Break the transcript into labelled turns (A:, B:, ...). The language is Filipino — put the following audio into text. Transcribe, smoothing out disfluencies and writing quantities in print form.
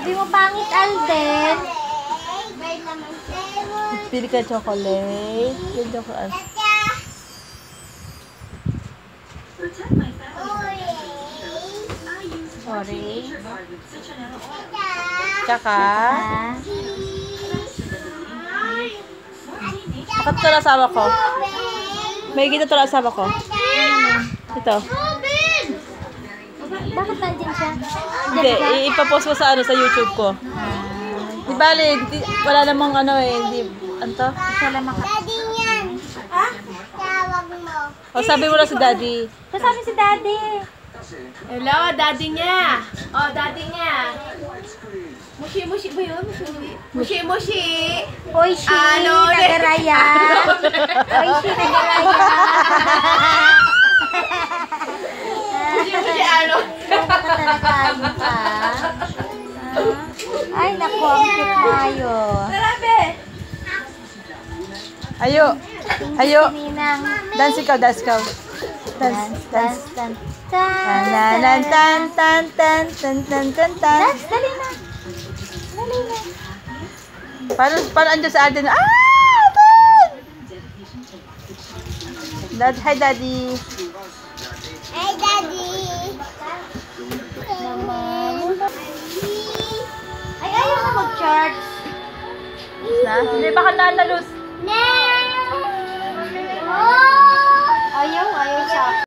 A: Sabi mo pangit, Alden.
B: Pili ka chocolate. Yung chocolate.
A: Sorry.
B: Tsaka,
A: Ah.
B: bakit ito na asawa ko? May gito ito na asawa ko. Ito.
A: Bakit nandiyan siya?
B: Hindi, ipapost mo sa ano, sa YouTube ko. Di bali, wala namang ano eh, hindi, ano to?
A: Siya lang
C: Daddy niyan. Tawag mo.
B: O, sabi mo na si Daddy.
A: Kasama si Daddy.
D: Hello, daddy niya. Oh, daddy niya. Mushi-mushi ba yun? Mushi-mushi.
A: Oishi,
D: Ano,
A: nagaraya. Oishi, nagaraya.
D: Mushi-mushi ano?
A: Talaga ka. Ay, naku, ang cute tayo.
D: Grabe.
B: Ayo. Ayo.
A: Ninang.
B: Dance ikaw, dance ikaw.
A: Dance, dance, dance.
B: Tan, tan, tan, tan, tan, tan, tan, tan, tan.
A: Dance, dali na. Dali na.
B: Paano andyan sa Alden? Ah! Alden! Hi, Daddy.
C: Hey, Daddy.
A: Ay, ayaw na mag-charge.
B: Hindi, baka nalalus.
C: No.
A: Ayaw sa